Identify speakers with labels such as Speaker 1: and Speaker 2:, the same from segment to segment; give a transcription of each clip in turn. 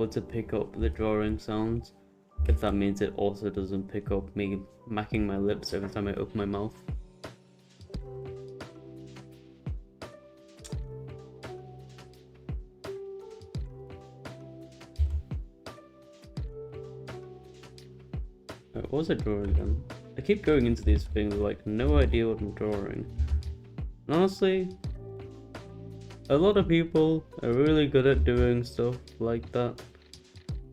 Speaker 1: or to pick up the drawing sounds, if that means it also doesn't pick up me macking my lips every time I open my mouth. What was I drawing then? I keep going into these things with like no idea what I'm drawing. And honestly, a lot of people are really good at doing stuff like that.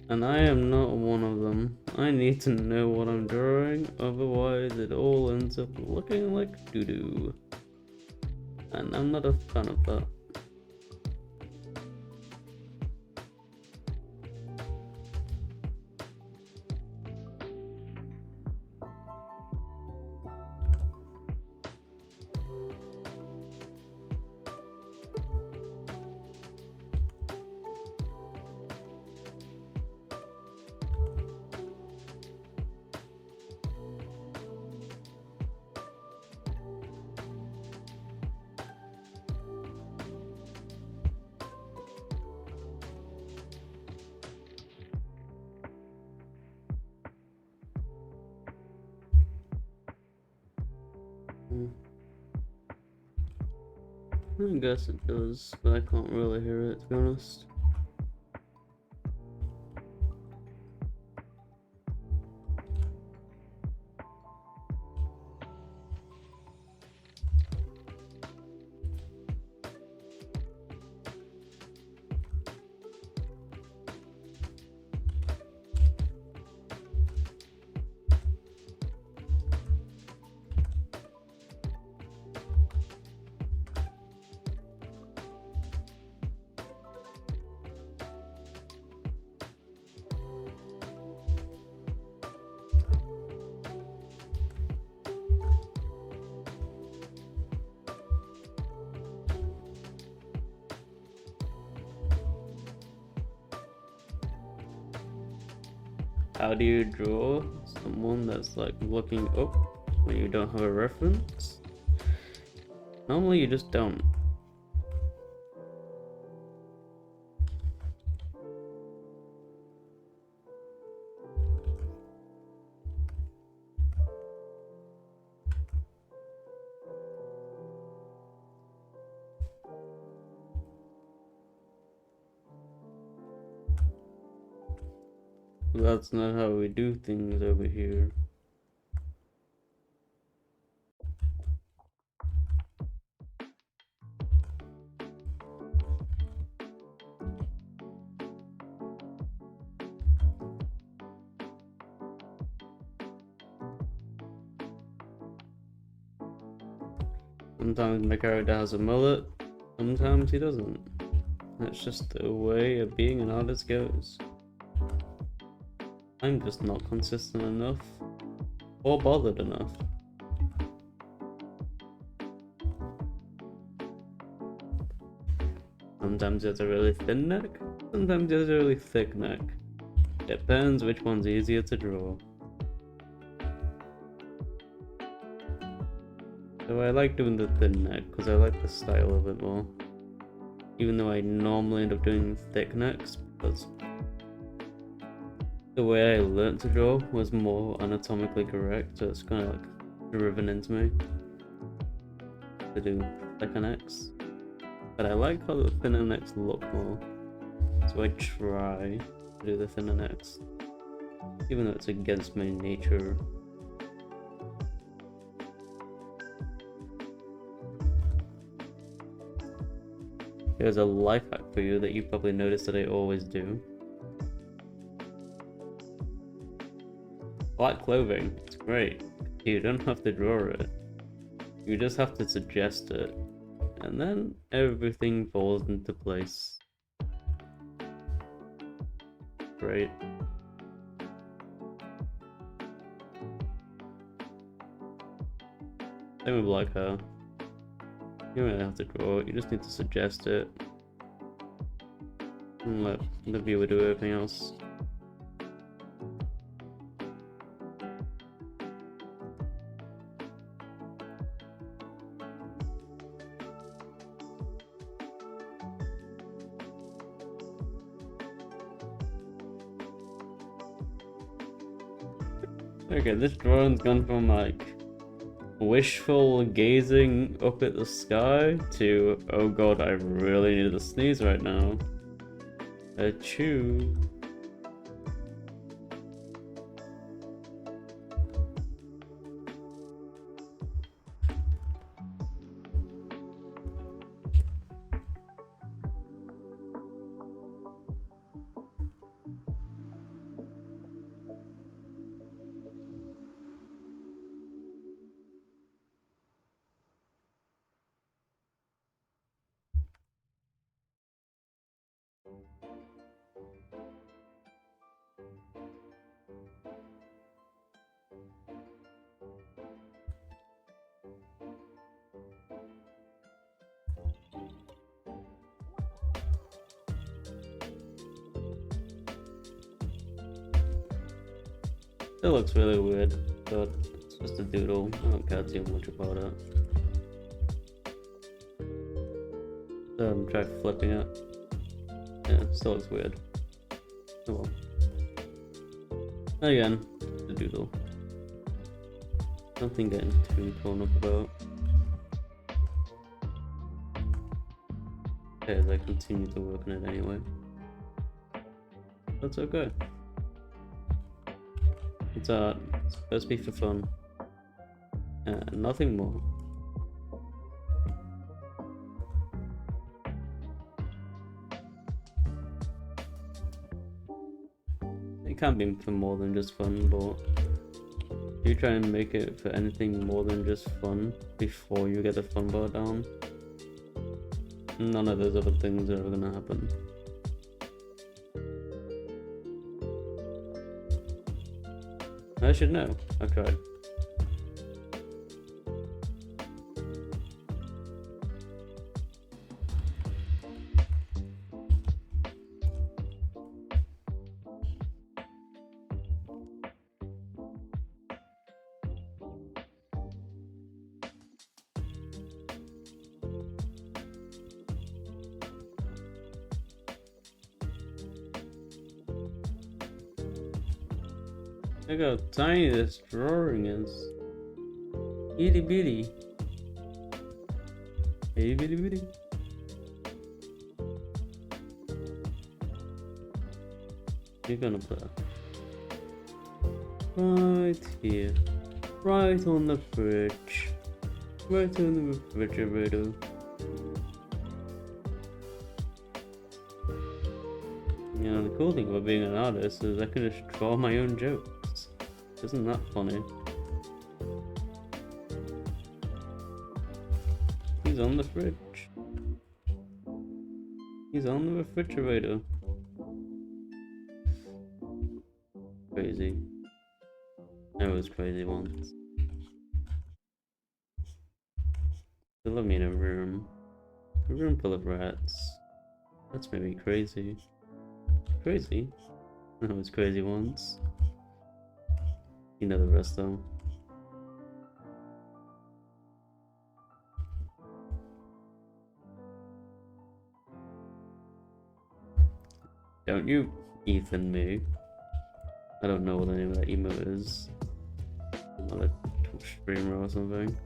Speaker 1: And I am not one of them. I need to know what I'm drawing, otherwise it all ends up looking like doo-doo. And I'm not a fan of that. I guess it does, but I can't really hear it, to be honest. How do you draw someone that's like looking up when you don't have a reference? Normally you just don't. That's not how we do things over here. Sometimes my character has a mullet, sometimes he doesn't. That's just the way of being an artist goes. I'm just not consistent enough, or bothered enough. Sometimes he has a really thin neck, sometimes he has a really thick neck. Depends which one's easier to draw. So I like doing the thin neck because I like the style of it more. Even though I normally end up doing thick necks because the way I learned to draw was more anatomically correct, so it's kind of like driven into me to do thicker necks. But I like how the thinner necks look more, so I try to do the thinner necks, even though it's against my nature. Here's a life hack for you that you probably noticed that I always do. Black clothing, it's great. You don't have to draw it. You just have to suggest it. And then everything falls into place. Great. Same with black hair. You don't really have to draw it, you just need to suggest it. And let the viewer do everything else. Okay, this drawing's gone from like wishful gazing up at the sky to, oh god, I really need to sneeze right now. Achoo. It looks really weird, but it's just a doodle. I don't care too much about it. Try flipping it. Yeah, it still looks weird. Oh well. Again, just a doodle. Nothing getting too torn up about. Okay, as I continue to work on it anyway. That's okay. It's art. It's supposed to be for fun. Nothing more. It can be for more than just fun, but if you try and make it for anything more than just fun before you get the fun bar down, none of those other things are ever gonna happen. I should know. I've tried. Look how tiny this drawing is. Itty bitty. Itty bitty bitty. You're gonna put it right here. Right on the fridge. Right on the refrigerator. You know, the cool thing about being an artist is I can just draw my own jokes. Isn't that funny? He's on the fridge. He's on the refrigerator. Crazy. I was crazy once. They love me in a room. A room full of rats. That's maybe crazy. Crazy? I was crazy once. You know the rest though. Don't you Ethan me. I don't know what the name of that emote is. Another Twitch streamer or something.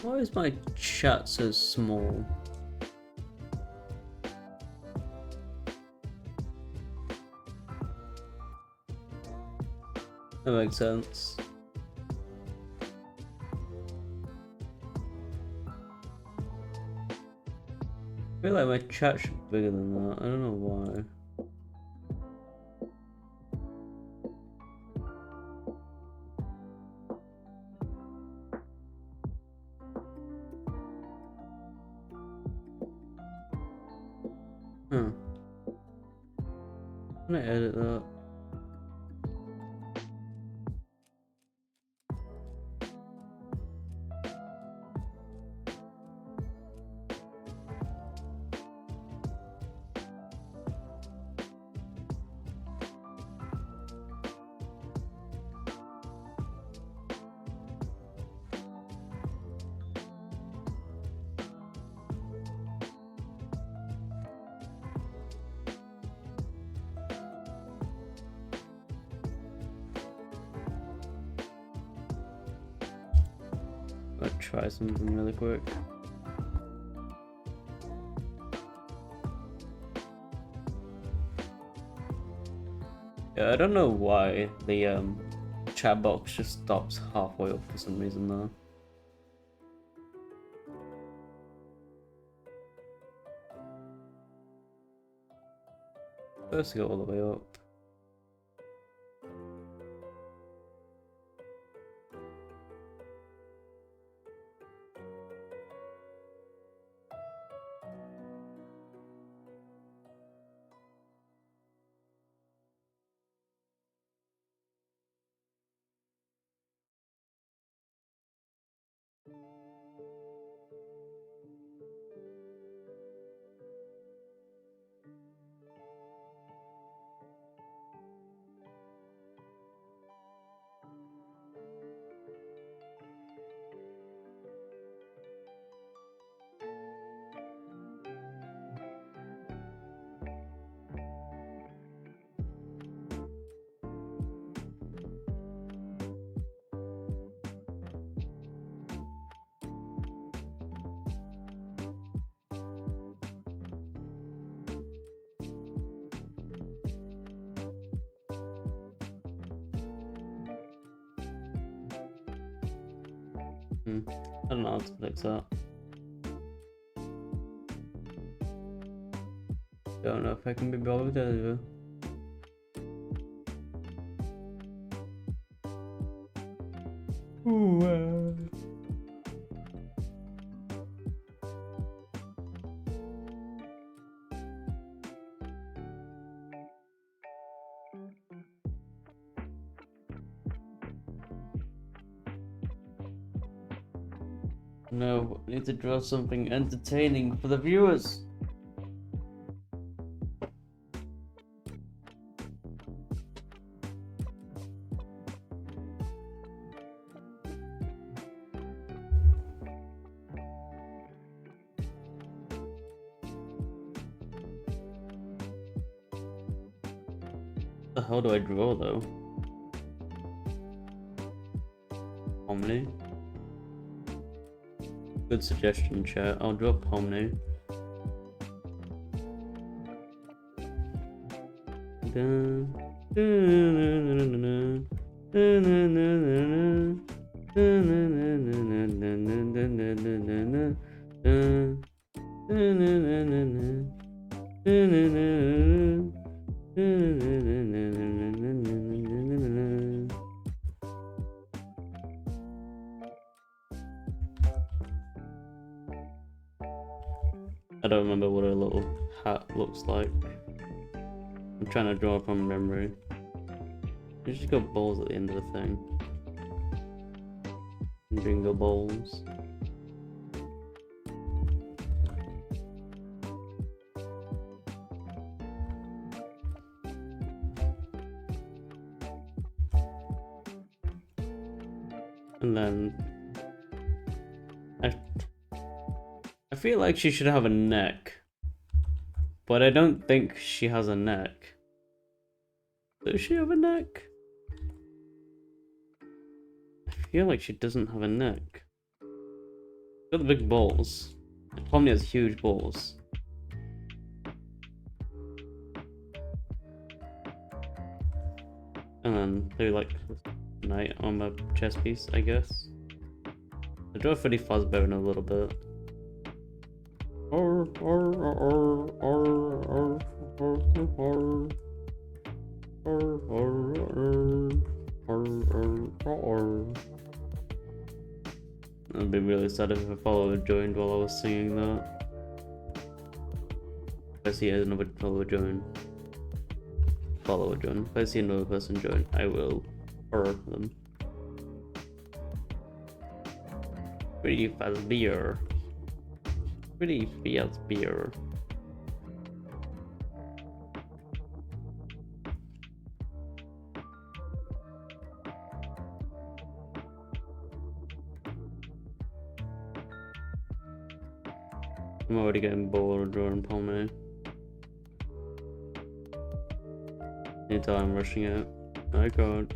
Speaker 1: Why is my chat so small? That makes sense. I feel like my chat should be bigger than that. I don't know why. Huh. I'm gonna edit that. try something really quick. Yeah, I don't know why the chat box just stops halfway up for some reason though. First go all the way up. I don't know how to fix that. Don't know if I can be bothered either. Ooh, No, I need to draw something entertaining for the viewers. What the hell do I draw though? Omni? Good suggestion, chat. I'll draw Pomni. I don't remember what a little hat looks like. I'm trying to draw from memory. You just got balls at the end of the thing. Jingle balls. And then I feel like she should have a neck, but I don't think she has a neck. Does she have a neck? I feel like she doesn't have a neck. She's got the big balls. Pomni has huge balls. And then maybe like knight on my chest piece, I guess. I draw Freddy Fazbear in a little bit. I'd be really sad if a follower joined while I was singing that. If I see another follower join. If I see another person join, I will them. Pretty fast beer. Pretty fast beer. I'm already getting bored of drawing Pomni. Until I'm rushing it. My god.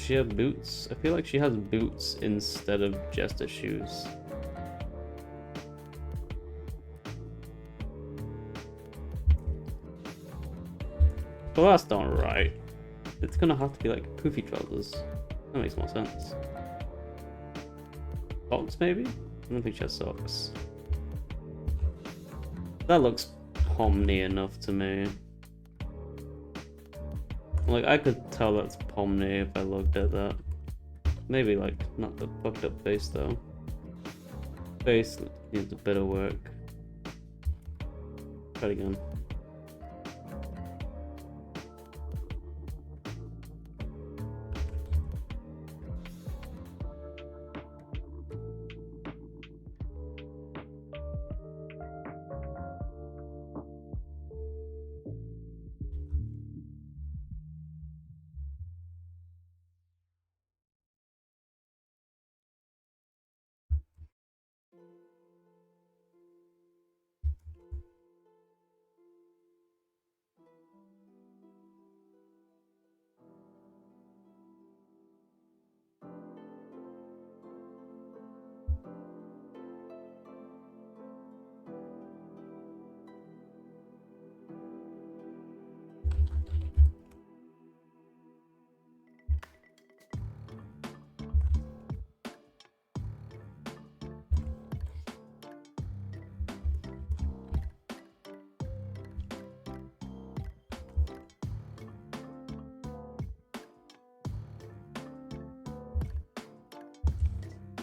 Speaker 1: she have boots? I feel like she has boots instead of just the shoes. Well, that's not right. It's gonna have to be like poofy trousers. That makes more sense. Socks, maybe? I don't think she has socks. That looks Pomni enough to me. Like, I could tell that's Pomni if I looked at that. Maybe, like, not the fucked up face, though. Face needs a bit of work. Try it again.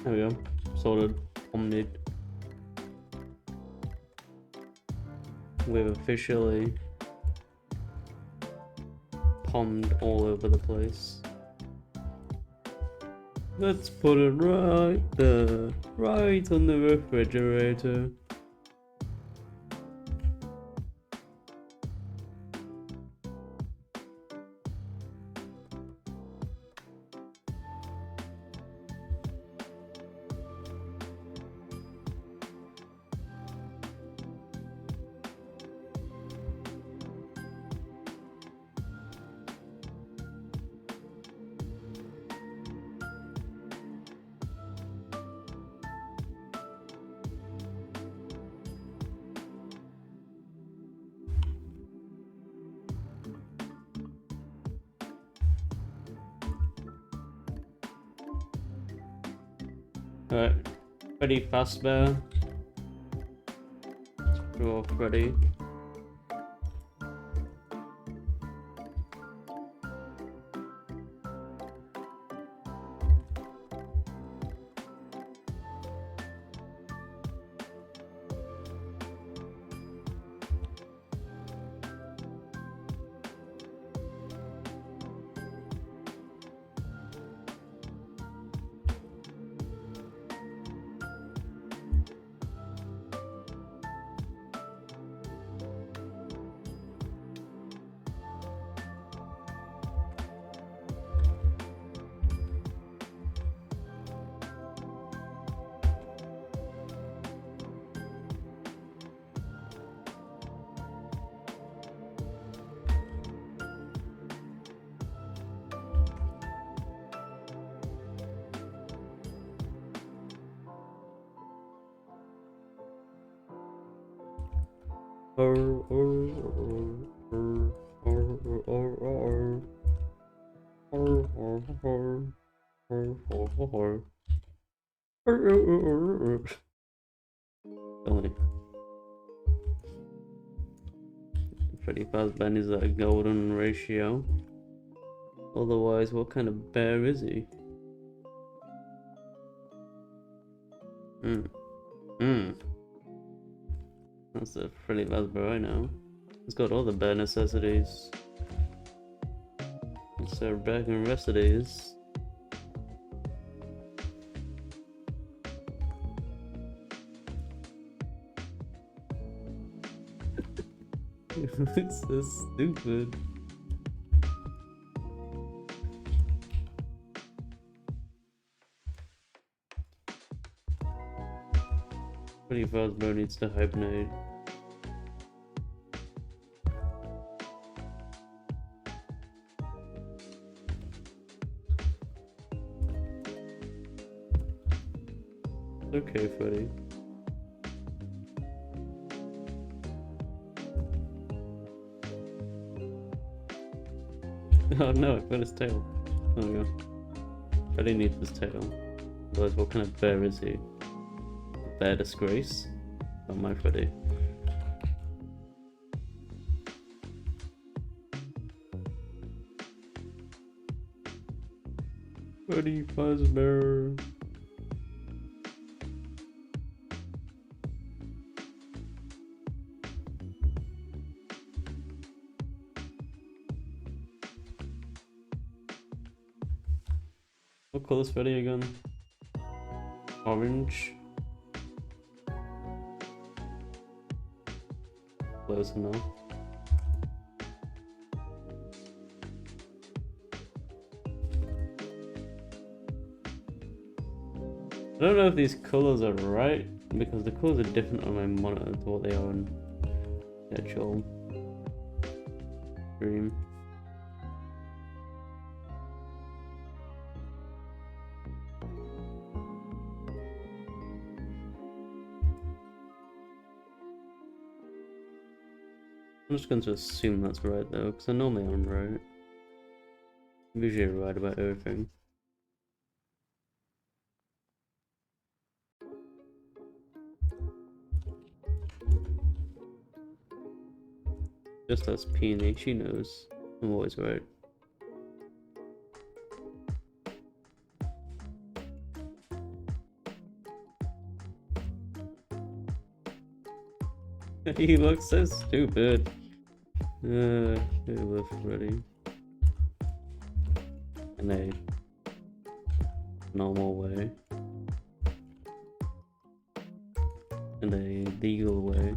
Speaker 1: There we go. Sorted. Pomnid. We've officially pommed all over the place. Let's put it right there. Right on the refrigerator. Alright, Freddy Fazbear. Draw Freddy. Only Freddy Fazbear is a golden ratio. Otherwise, what kind of bear is he? That's the Freddy Fazbear I know. He's got all the bare necessities. Let's start back in recipes. It's so stupid. Freddy Fazbear needs to hibernate. Okay, Freddy. Oh no, I got his tail. Oh my god. Freddy needs his tail. Otherwise, what kind of bear is he? A bear disgrace? Oh my Freddy. Freddy Fazbear. What color is Freddy again? Orange. Close enough. I don't know if these colors are right because the colors are different on my monitor to what they are in the actual stream. I'm just going to assume that's right though, because I normally am right. I'm usually right about everything. Just as Peony, she knows. I'm always right. He looks so stupid. He looks ready. In a normal way. In a legal way.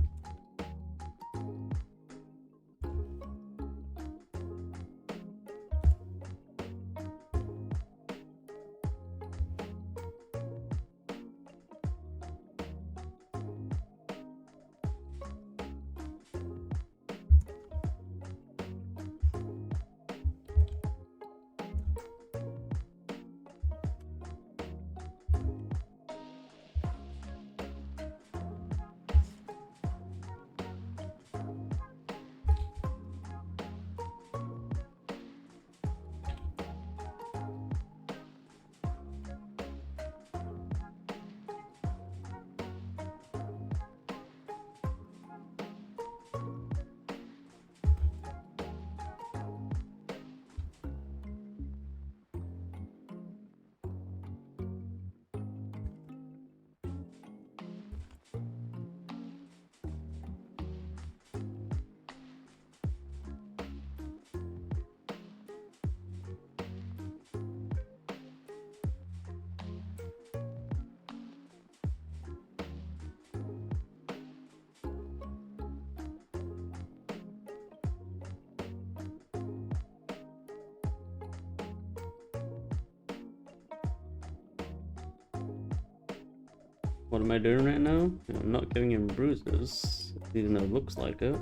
Speaker 1: What am I doing right now? I'm not giving him bruises, even though it looks like it.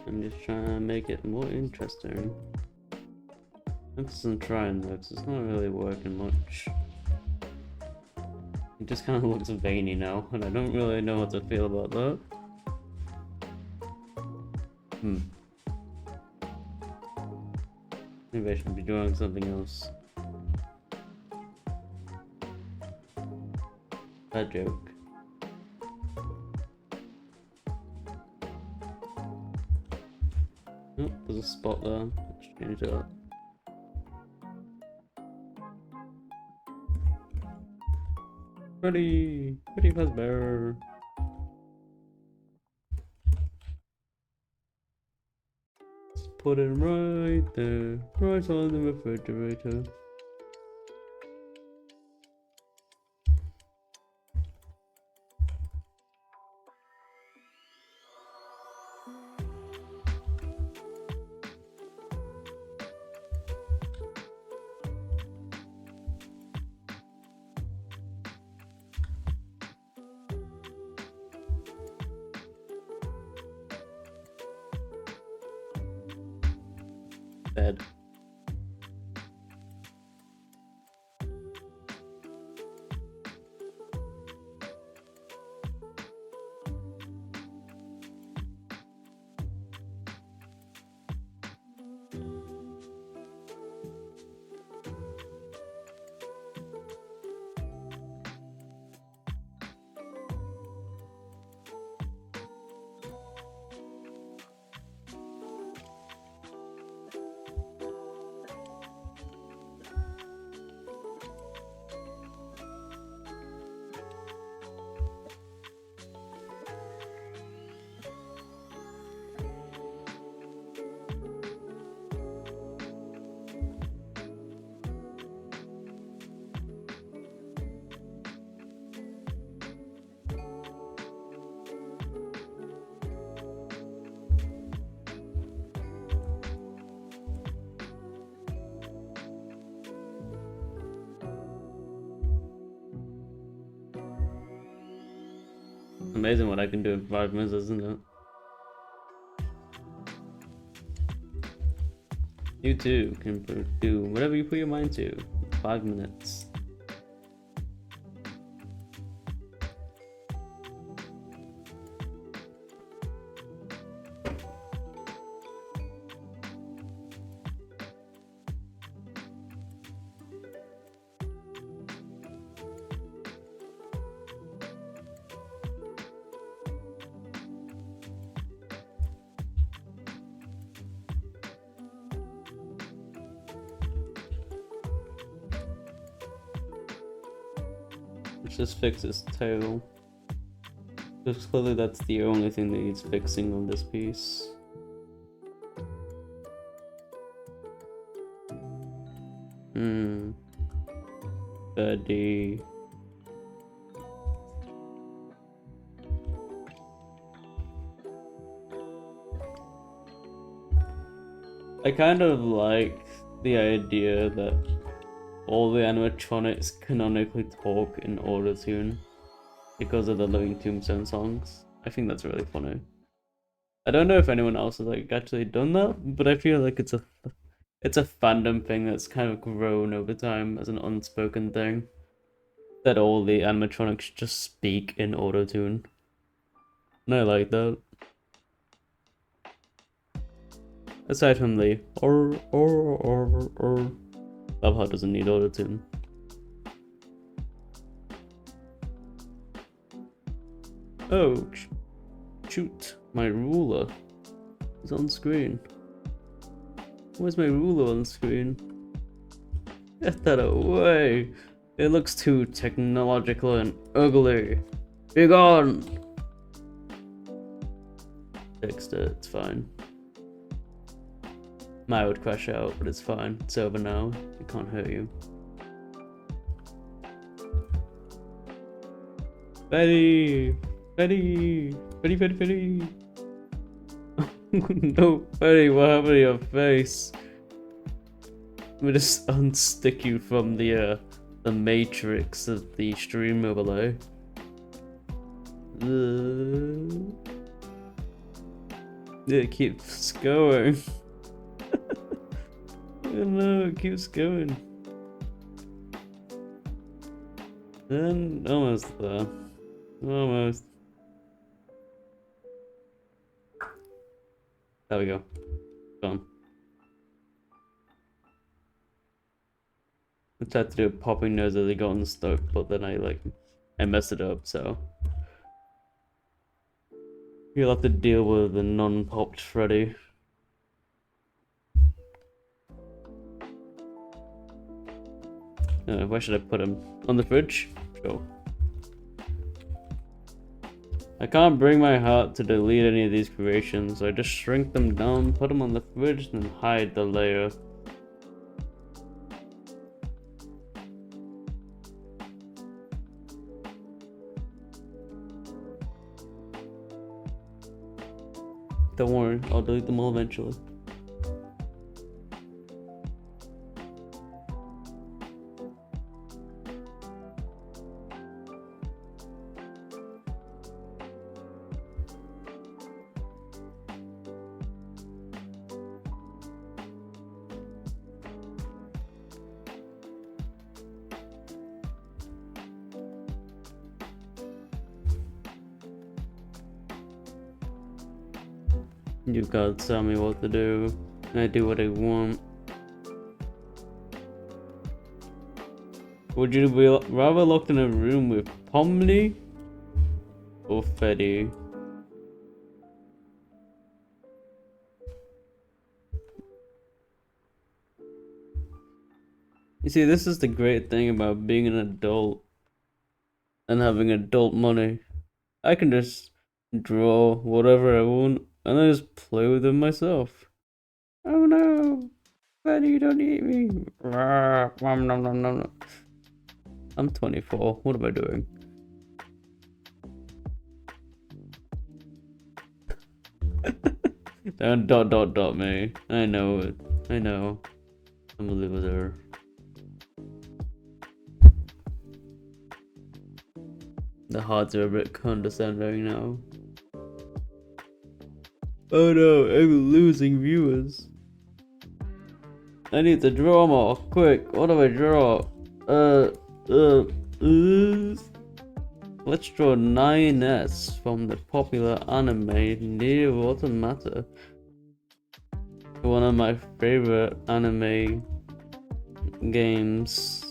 Speaker 1: I'm just trying to make it more interesting. Emphasis on trying though, because it's not really working much. It just kind of looks veiny now, and I don't really know what to feel about that. Maybe I should be doing something else. Bad joke. Oh, there's a spot there. Let's change that. Freddy Fazbear. Let's put it right there, right on the refrigerator. Bed. Amazing what I can do in 5 minutes, isn't it? You too can do whatever you put your mind to in 5 minutes. Let's just fix his tail. Because clearly that's the only thing that needs fixing on this piece. Buddy. I kind of like the idea that all the animatronics canonically talk in autotune because of the Looney Tombstone songs. I think that's really funny. I don't know if anyone else has like actually done that, but I feel like it's a fandom thing that's kind of grown over time as an unspoken thing. That all the animatronics just speak in autotune. And I like that. Aside from the that part doesn't need autotune. Oh, shoot, my ruler is on screen. Where's my ruler on screen? Get that away! It looks too technological and ugly. Be gone! Fixed it, it's fine. Mine would crash out, but it's fine. It's over now. It can't hurt you. Betty! Betty! Betty, Betty, Betty! No, Betty, what happened to your face? Let me just unstick you from the matrix of the stream overlay. It keeps going. Oh no, it keeps going. And almost there. Almost. There we go. Gone. I tried to do a popping nose as I got unstuck, but then I messed it up, so. You'll have to deal with the non-popped Freddy. Where should I put him? On the fridge? Sure. I can't bring my heart to delete any of these creations, so I just shrink them down, put them on the fridge, and hide the layer. Don't worry, I'll delete them all eventually. You gotta tell me what to do, and I do what I want. Would you be rather locked in a room with Pomni or Freddy? You see, this is the great thing about being an adult and having adult money. I can just draw whatever I want and I just play with them myself. Oh no! Freddy, don't eat me! I'm 24. What am I doing? Don't dot me. I know it. I know. I'm a loser. The hearts are a bit condescending now. Oh no, I'm losing viewers. I need to draw more. Quick, what do I draw? Uh. Let's draw 9S from the popular anime Nier Automata. One of my favorite anime games.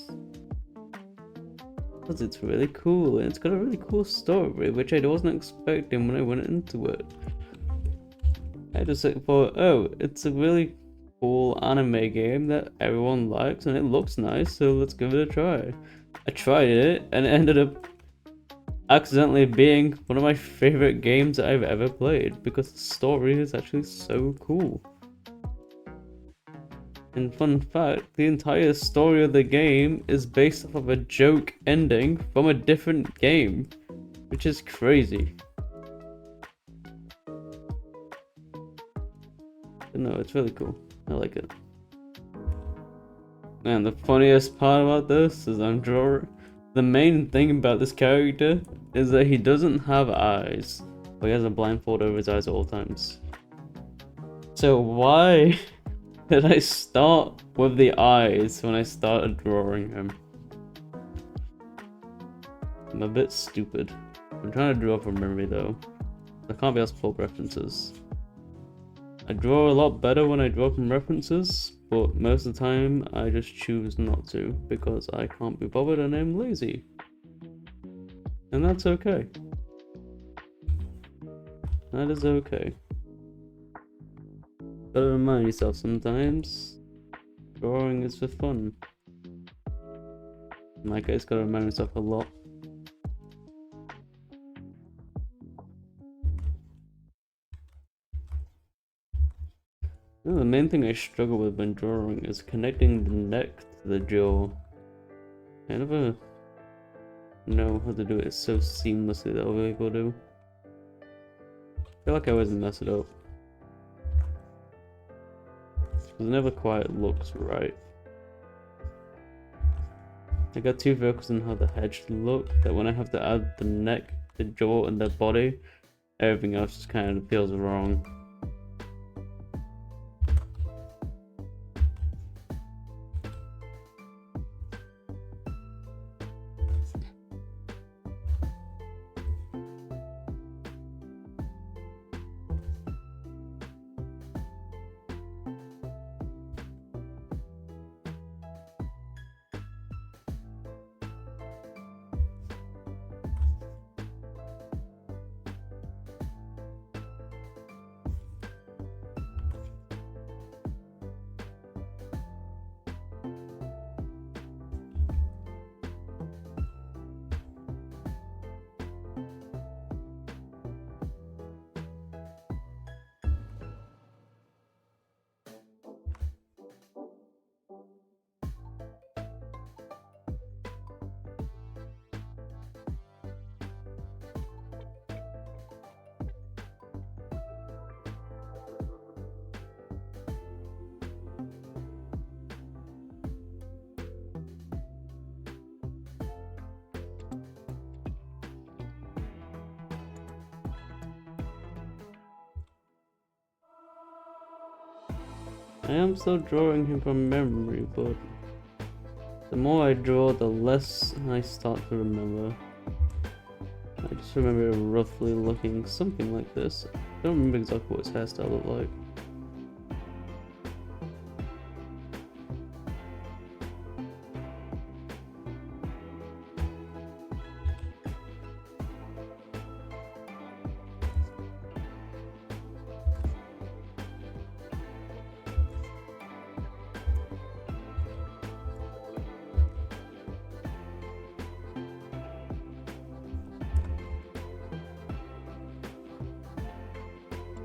Speaker 1: Because it's really cool and it's got a really cool story, which I wasn't expecting when I went into it. I just thought, oh, it's a really cool anime game that everyone likes and it looks nice, so let's give it a try. I tried it and it ended up accidentally being one of my favorite games that I've ever played because the story is actually so cool. And fun fact, the entire story of the game is based off of a joke ending from a different game, which is crazy. But no, it's really cool. I like it. And the funniest part about this is the main thing about this character is that he doesn't have eyes, but he has a blindfold over his eyes at all times. So why did I start with the eyes when I started drawing him? I'm a bit stupid. I'm trying to draw from memory though. I can't be asked for references. I draw a lot better when I draw from references, but most of the time I just choose not to because I can't be bothered and I'm lazy. And that's okay. That is okay. Gotta remind yourself sometimes, drawing is for fun. In my case, gotta remind myself a lot. The main thing I struggle with when drawing is connecting the neck to the jaw. I never know how to do it so seamlessly that other people do. I feel like I always mess it up. It never quite looks right. I got too focused on how the head should look that when I have to add the neck, the jaw, and the body, everything else just kind of feels wrong. I am still drawing him from memory, but the more I draw, the less I start to remember. I just remember roughly looking something like this. I don't remember exactly what his hairstyle looked like.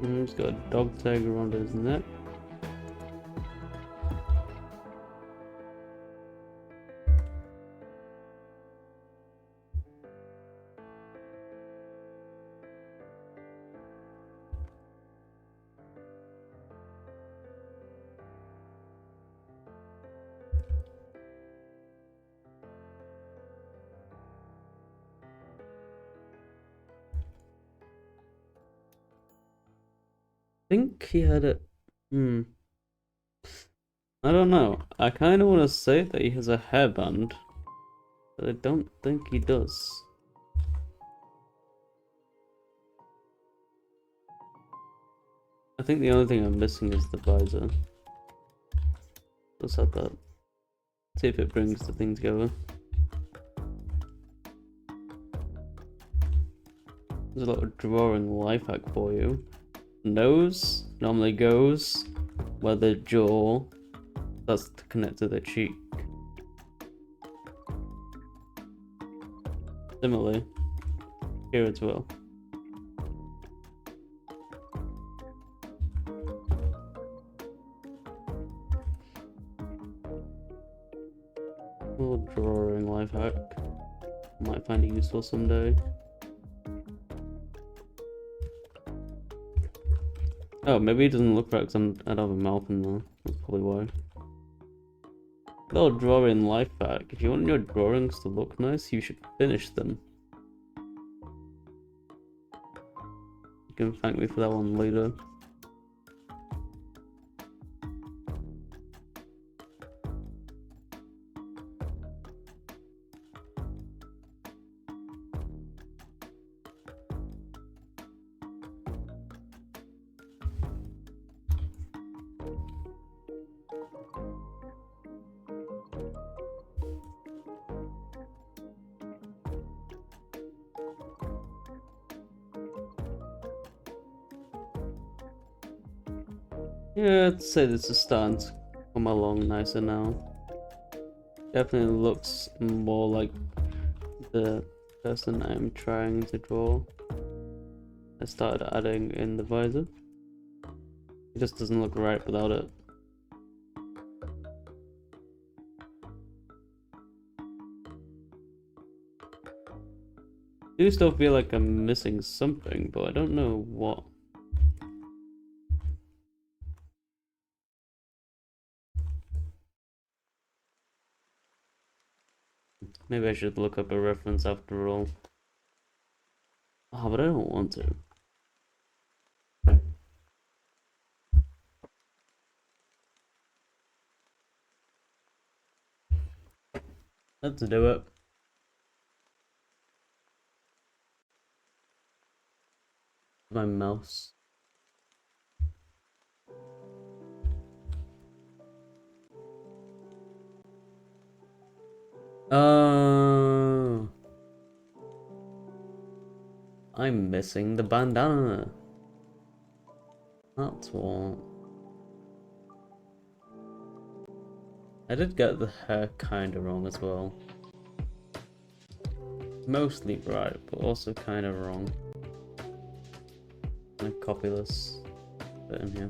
Speaker 1: He's got a dog tag around his neck. think he had it. Hmm. I don't know. I kind of want to say that he has a hairband, but I don't think he does. I think the only thing I'm missing is the visor. Let's have that. See if it brings the thing together. There's a little drawing life hack for you. Nose normally goes where the jaw, that's to connect to the cheek. Similarly, here as well. Little drawing life hack. Might find it useful someday. Oh, maybe it doesn't look right because I don't have a mouth in there. That's probably why. Little drawing life hack. If you want your drawings to look nice, you should finish them. You can thank me for that one later. Yeah, I'd say this is starting to come along nicer now. Definitely looks more like the person I'm trying to draw. I started adding in the visor. It just doesn't look right without it. I do still feel like I'm missing something, but I don't know what. Maybe I should look up a reference after all. Oh, but I don't want to. Let's do it. My mouse. I'm missing the bandana. That's what. I did get the hair kinda wrong as well. Mostly right, but also kinda wrong. I'm gonna copy this bit in here.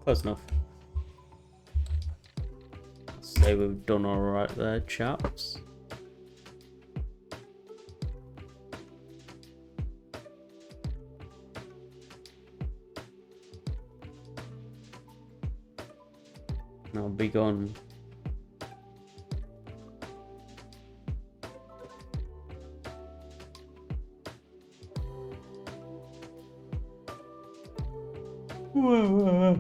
Speaker 1: Close enough. Say we've done alright there, chaps. Now be gone. What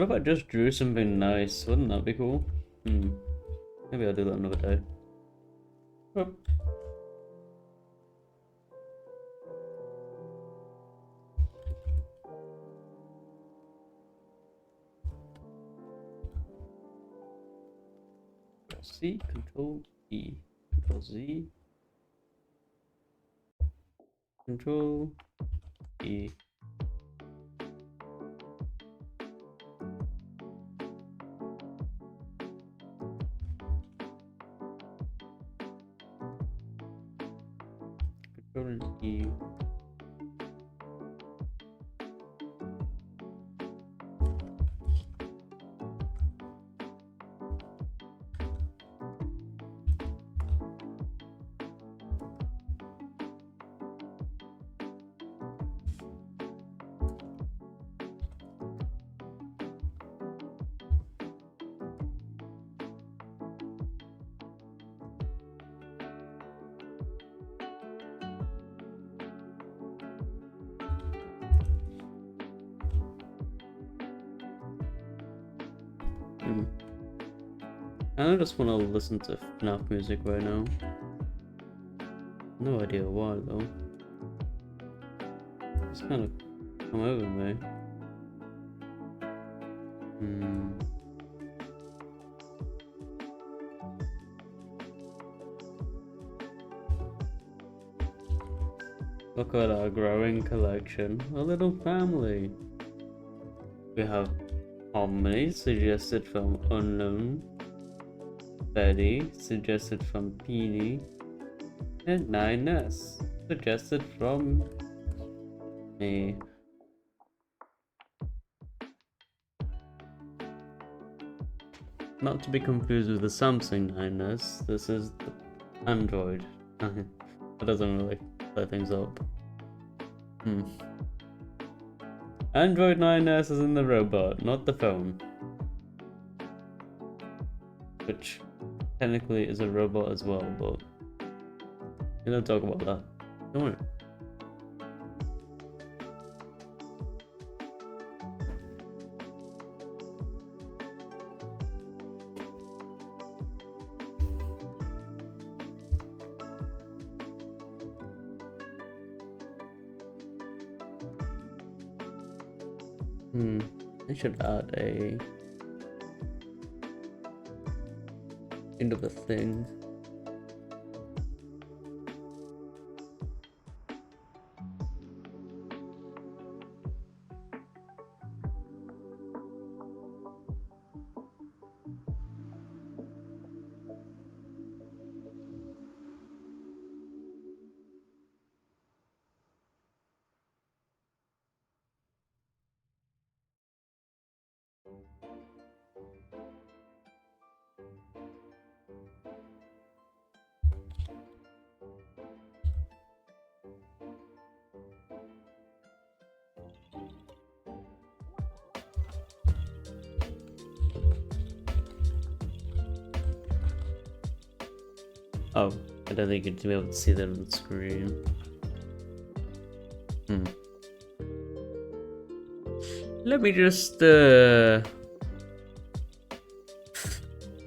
Speaker 1: if I just drew something nice? Wouldn't that be cool? Maybe I'll do that another day. Oh. C, Control E, Control Z, Control E. Control E. I just want to listen to FNAF music right now. No idea why though. It's kind of come over me. Look at our growing collection, a little family. We have Harmony, suggested from Unknown, Betty, suggested from Peony, and 9S, suggested from me. Not to be confused with the Samsung 9S, this is the Android. That doesn't really play things up. Android 9S is in the robot, not the phone. Which technically is a robot as well, but we don't talk about that. Don't worry. I should add a end of the thing. Oh, I don't think you'd be able to see that on the screen. Let me just,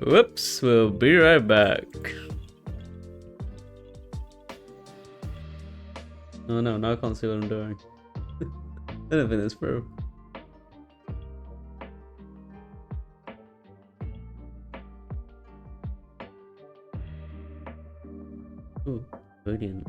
Speaker 1: whoops, we'll be right back. Oh no, now I can't see what I'm doing. I don't think this broke. Oh, brilliant.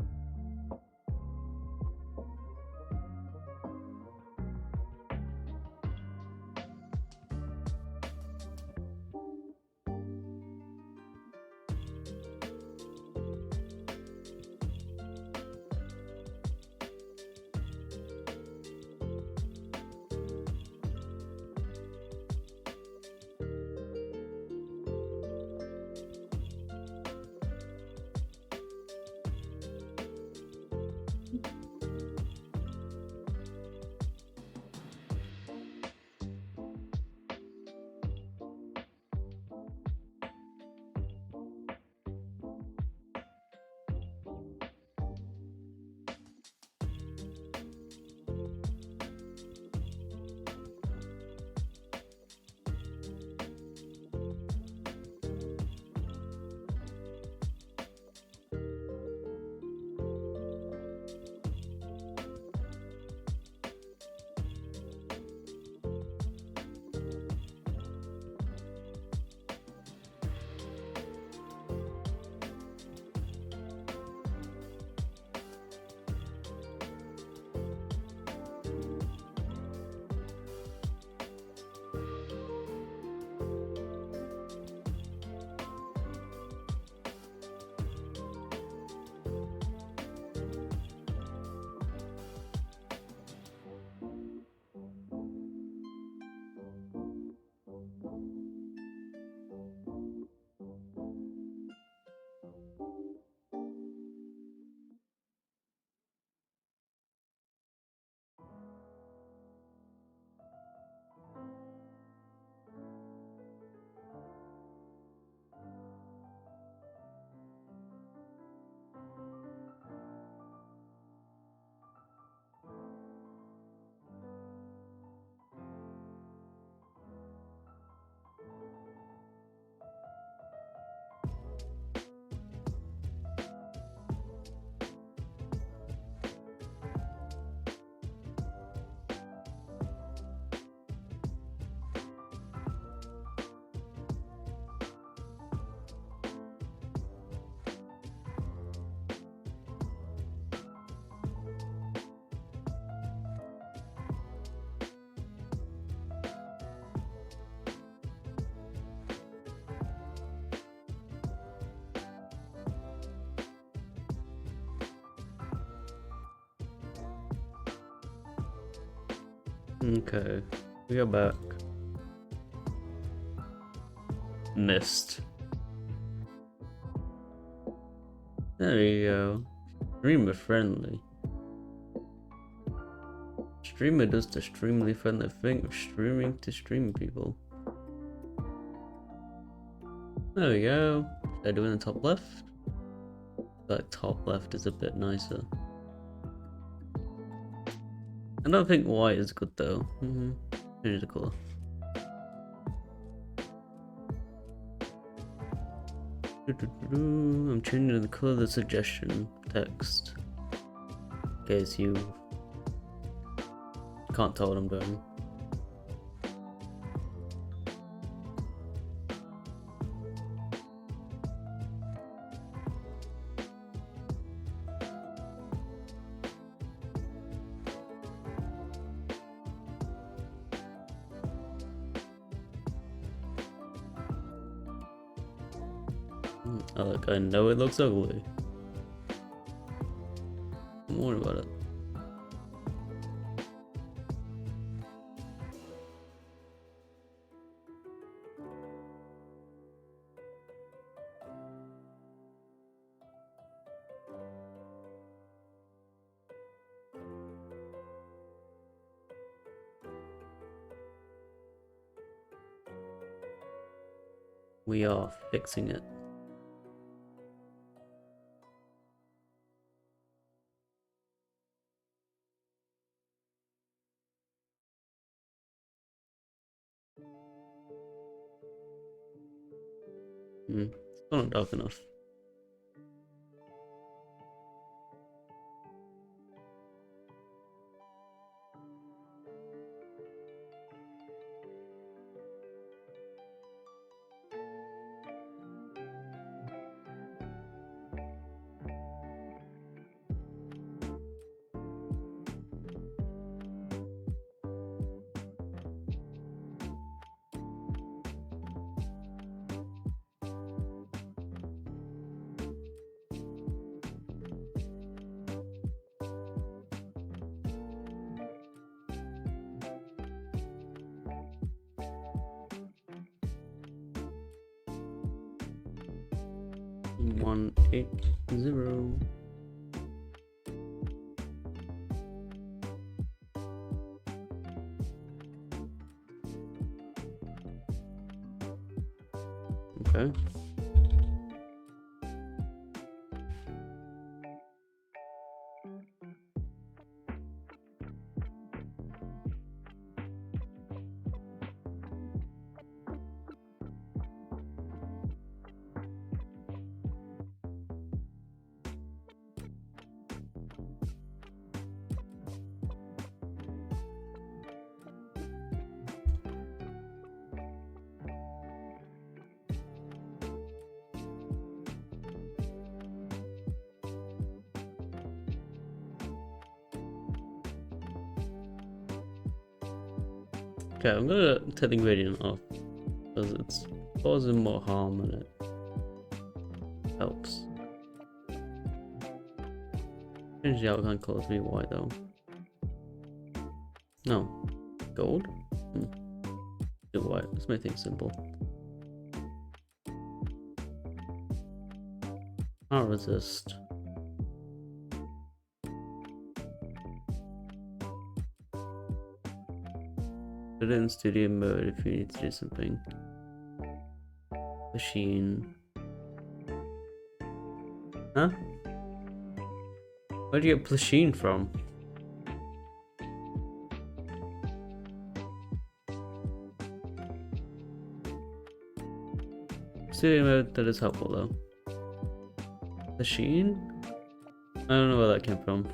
Speaker 1: Okay, we are back. Missed. There you go. Streamer friendly. Streamer does the extremely friendly thing of streaming to stream people. There we go. Should I do it in the top left? Like top left is a bit nicer. I don't think white is good though. Change the colour. I'm changing the colour of the suggestion text. In case you can't tell what I'm doing. I know it looks ugly. Don't worry about it. We are fixing it. It's not dark enough. One 8 0. Okay. Okay, I'm gonna take the gradient off because it's causing more harm than it helps. Change the outline color to be white though. No, gold? Do white. Let's make things simple. I'll resist. Put it in studio mode if you need to do something. Machine. Huh? Where'd you get Plasheen from? Studio mode, that is helpful though. Plasheen? I don't know where that came from.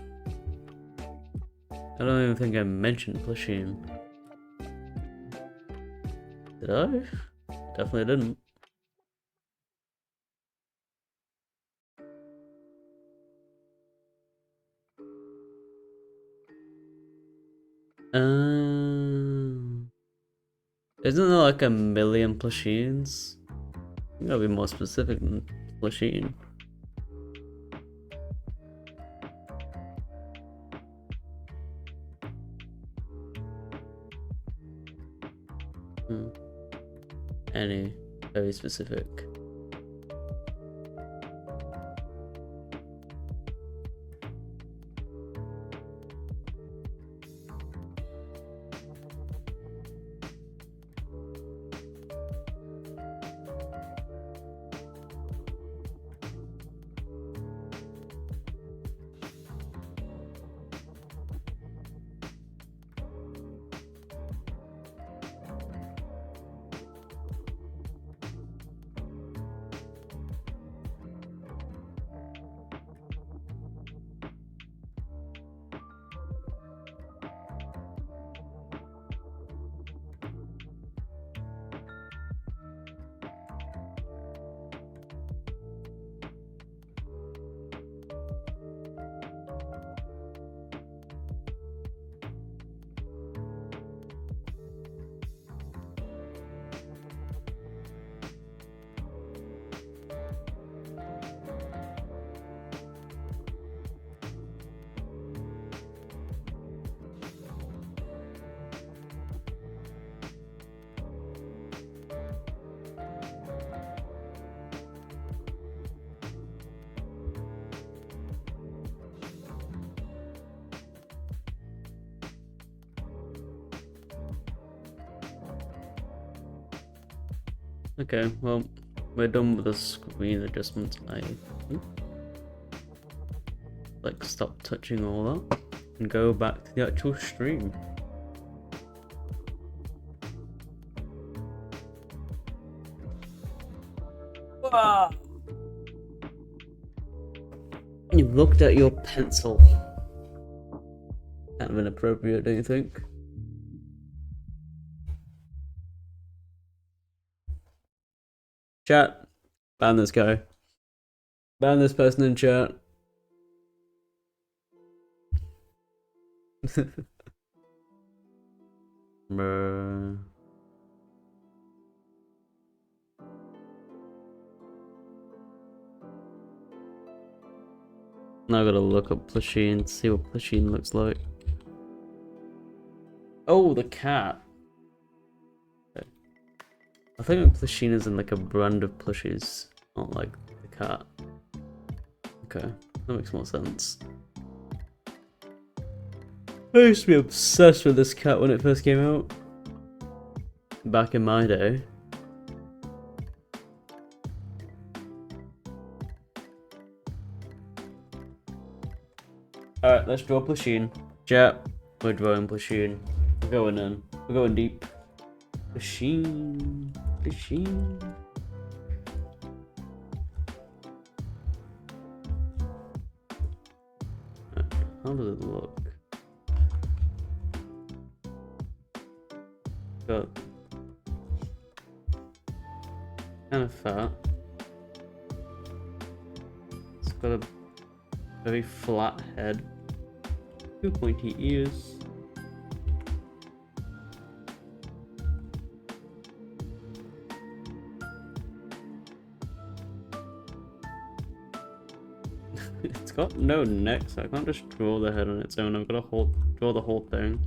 Speaker 1: I don't even think I mentioned Plasheen. Did I? Definitely didn't. Isn't there like a million Plasheens? You gotta be more specific than Plasheen. Any very specific. Okay, well, we're done with the screen adjustments. Like stop touching all that and go back to the actual stream. Ah! You've looked at your pencil. Kind of inappropriate, don't you think? Chat, ban this guy. Ban this person in chat. Bruh. Now I gotta look up Plasheen, see what Plasheen looks like. Oh, the cat. Okay. I think Plasheen is in like a brand of plushies, not like the cat. Okay, that makes more sense. I used to be obsessed with this cat when it first came out. Back in my day. Alright, let's draw Plasheen. Chat, we're drawing Plasheen. We're going in. We're going deep. Plasheen. Plasheen. How does it look? Got kind of fat. It's got a very flat head. 2 pointy ears. It's got no neck, so I can't just draw the head on its own. I've got to draw the whole thing.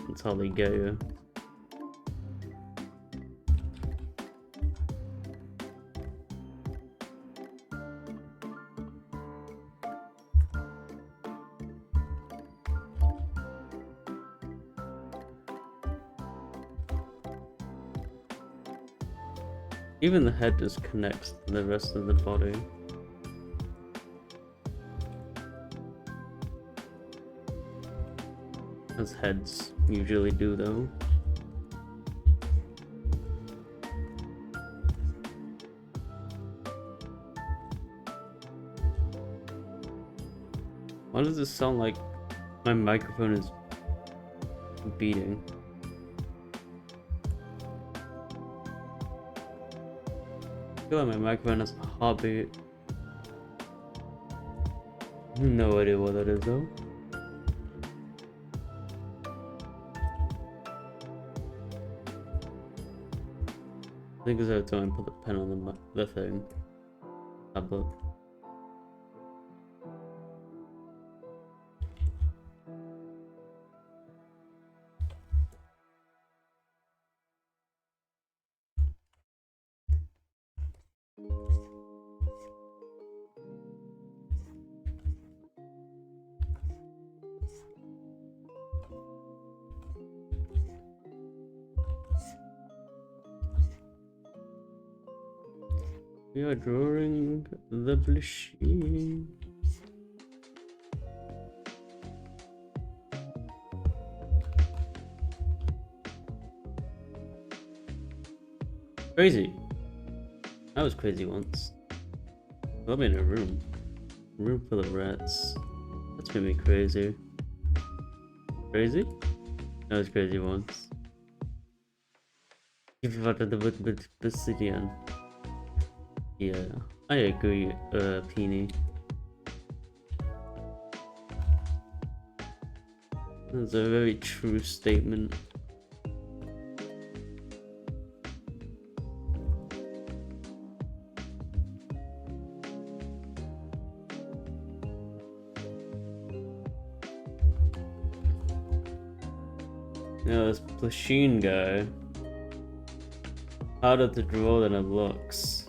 Speaker 1: That's how they get you. Even the head just connects to the rest of the body. As heads usually do, though. Why does this sound like my microphone is beating? I feel like my microphone has a heartbeat. No idea what that is, though. I think it's every time I put the pen on the thing. Tablet. We are drawing the machine. Crazy. I was crazy once. I'm in a room. Room full of rats. That's made me crazy. Crazy? I was crazy once. Give you the Brazilian. Yeah, I agree, Peony. That's a very true statement. You know, this Platoon guy, harder to draw than it looks.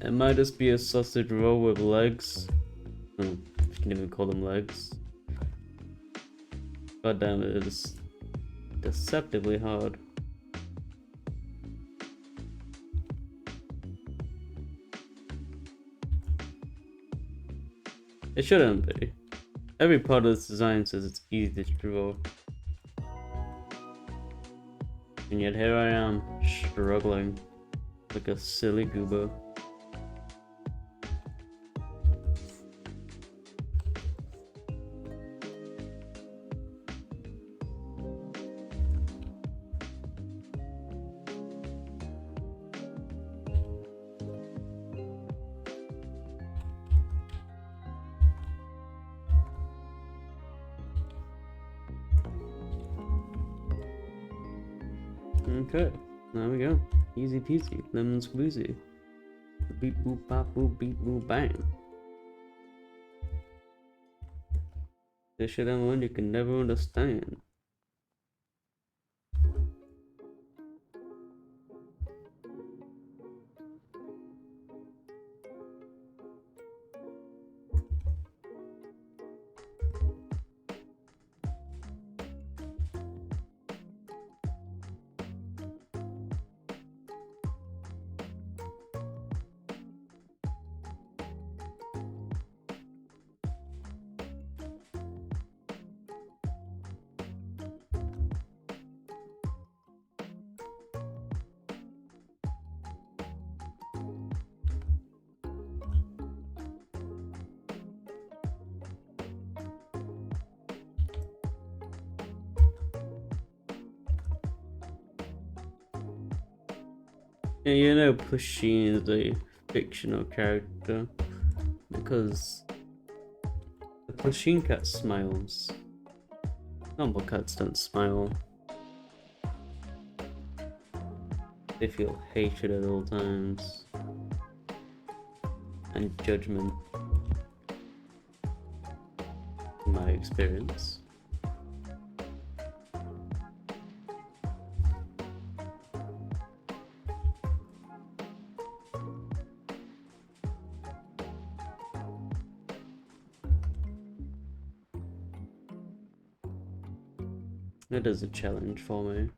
Speaker 1: It might just be a sausage roll with legs. If you can even call them legs. God damn, it is deceptively hard. It shouldn't be. Every part of this design says it's easy to draw. And yet here I am, struggling like a silly goober. Okay, there we go. Easy peasy, lemon squeezy. Beep boop bop boop beep boop bang. This shit I'm one you can never understand. Yeah, you know Pusheen is a fictional character because the Pusheen cat smiles. Normal cats don't smile. They feel hatred at all times and judgment, in my experience. It is a challenge for me.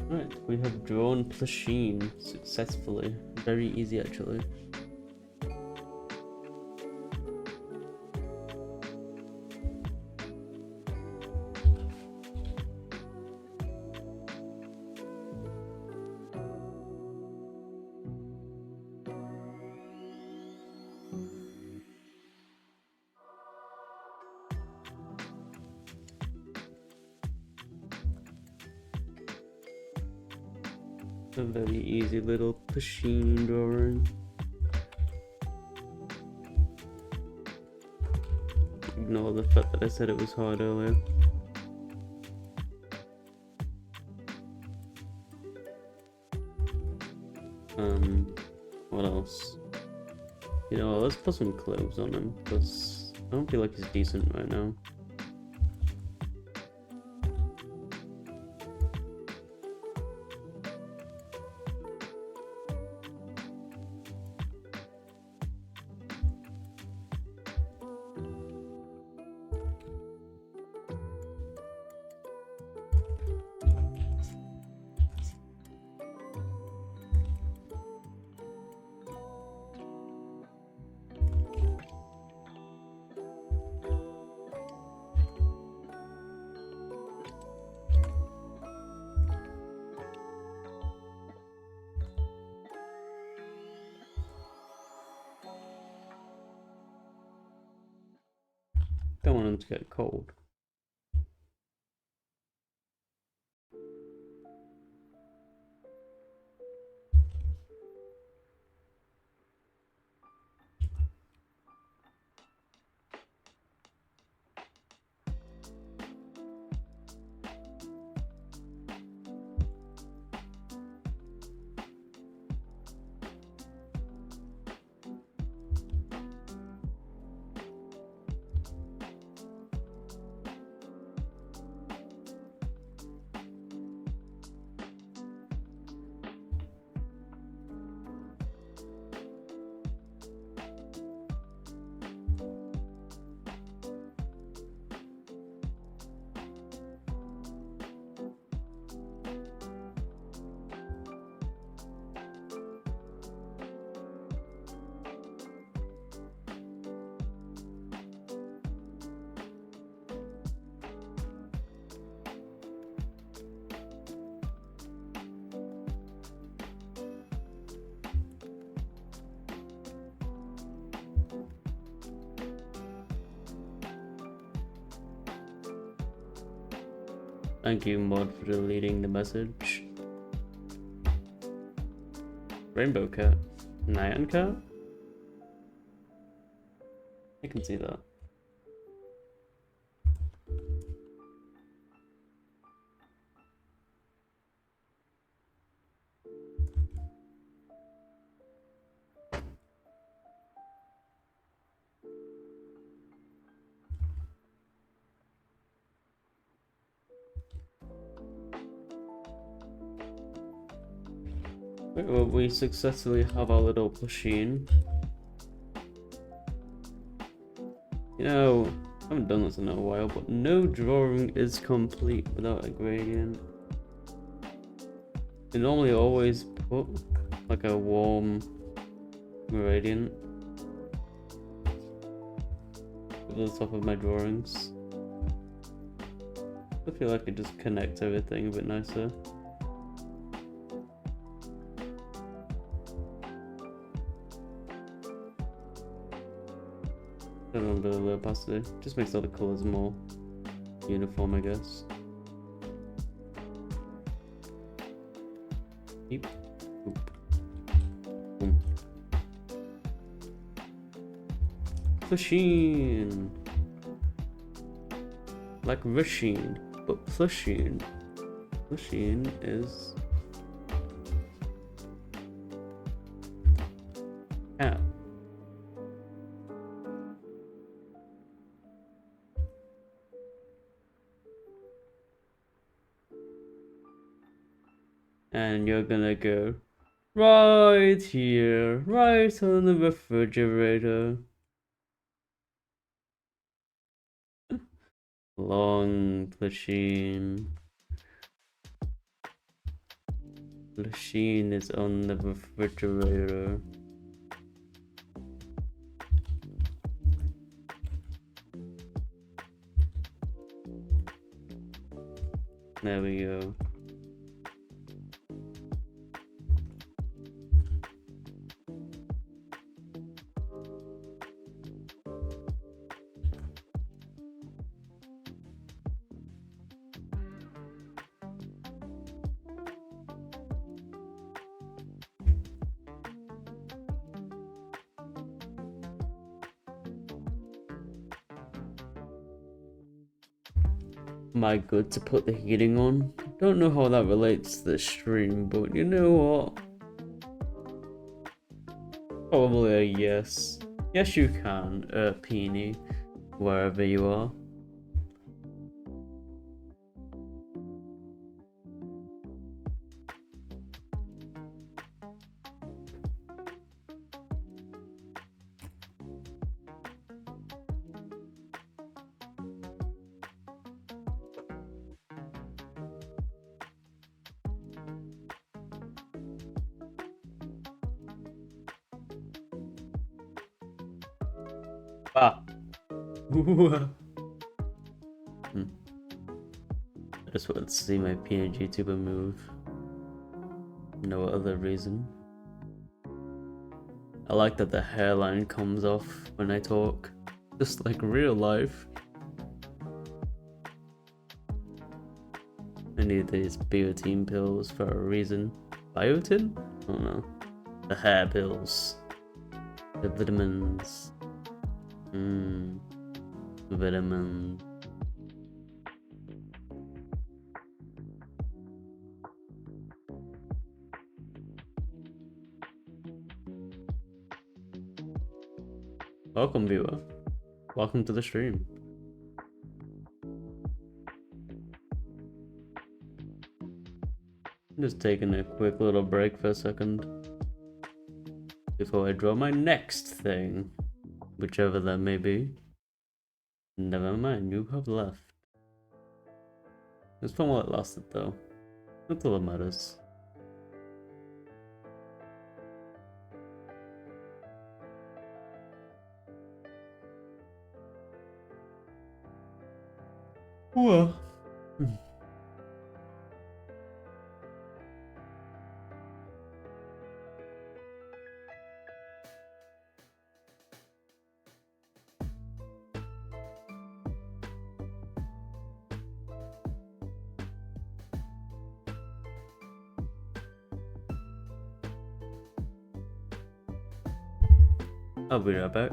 Speaker 1: Right, we have drawn Plasheen successfully. Very easy actually. A very easy little Plasheen drawing. Ignore the fact that I said it was hard earlier. What else? You know, let's put some clothes on him, because I don't feel like he's decent right now. Don't want him to get cold. Thank you, mod, for deleting the message. Rainbow cat. Nyan cat? I can see that. Well, we successfully have our little machine. You know, I haven't done this in a while, but no drawing is complete without a gradient. I normally always put like a warm gradient over the top of my drawings. I feel like it just connects everything a bit nicer. I don't remember the opacity. Just makes all the colours more uniform, I guess. Beep. Boop. Boom. Plusheen! Like Rusheen, but Plusheen. Plusheen is cat. And you're gonna go right here, right on the refrigerator. Long machine. Machine is on the refrigerator. There we go. Am I good to put the heating on? Don't know how that relates to the stream, but you know what? Probably a yes. Yes, you can, Peony, wherever you are. Ah. I just wanted to see my PNG tuber move. No other reason. I like that the hairline comes off when I talk. Just like real life. I need these biotin pills for a reason. Biotin? I don't know. The hair pills. The vitamins. Vitamins. Welcome, viewer. Welcome to the stream. Just taking a quick little break for a second before I draw my next thing, whichever that may be. Never mind, you have left. It's fun while it lasted, though. That's all that matters. Whoa. I'll be right back.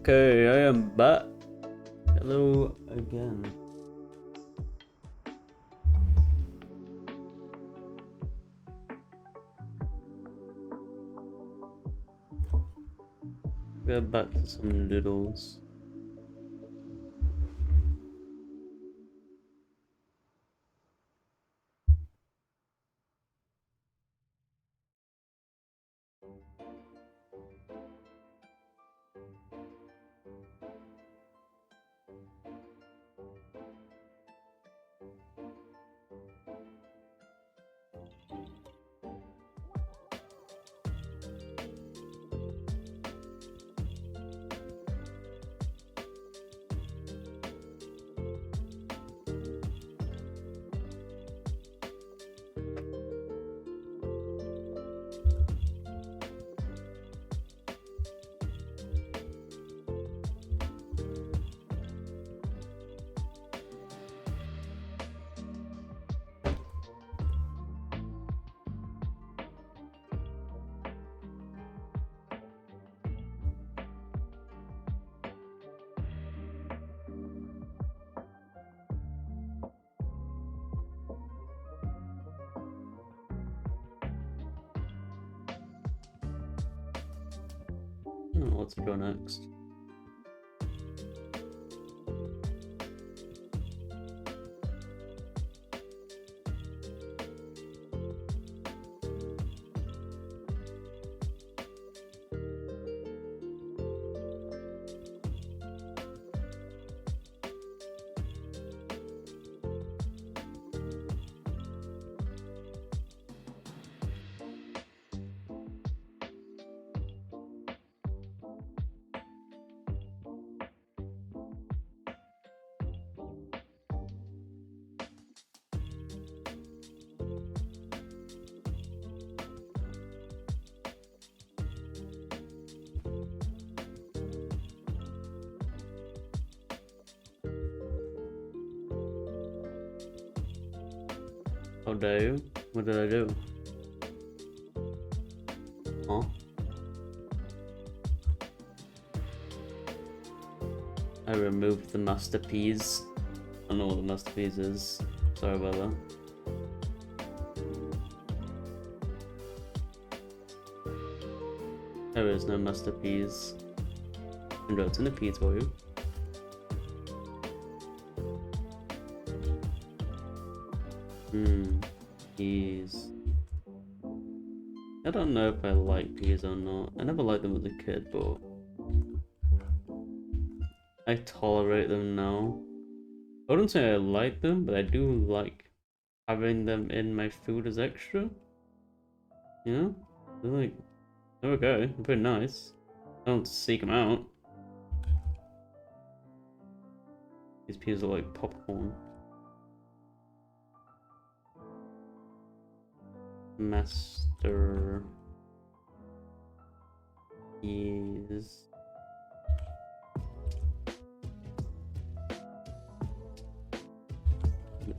Speaker 1: Okay, I am back. Hello again. We're back to some noodles. Oh, let's go next. How dare you? What did I do? Huh? I removed the masterpiece. I don't know what the masterpiece is. Sorry about that. There is no masterpiece. And it's in the piece for you. Peas. I don't know if I like peas or not. I never liked them as a kid, but I tolerate them now. I wouldn't say I like them, but I do like having them in my food as extra. You know? They're like, they're okay, they're pretty nice. I don't seek them out. These peas are like popcorn. Master is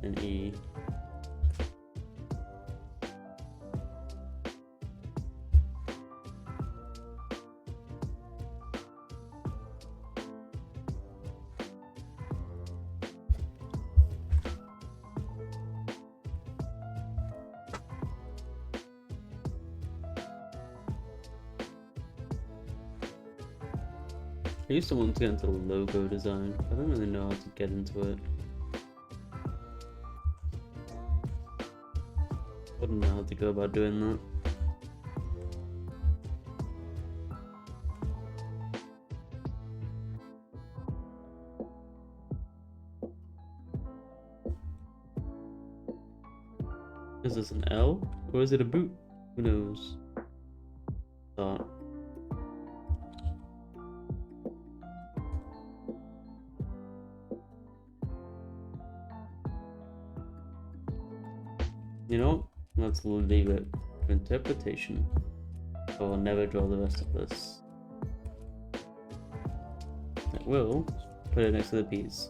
Speaker 1: an E. I used to want to get into logo design. I don't really know how to get into it. I don't know how to go about doing that. Is this an L? Or is it a boot? Who knows? Thought. You know, let's leave it to interpretation. I will never draw the rest of this. I will put it next to the peas.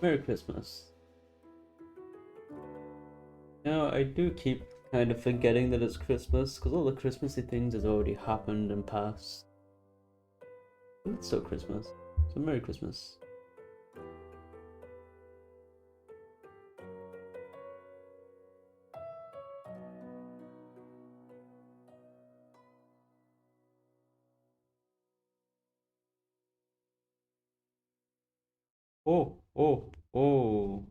Speaker 1: Merry Christmas. Now, I do keep kind of forgetting that it's Christmas, because all the Christmassy things has already happened and passed. But it's still Christmas, so Merry Christmas. Oh, oh, oh.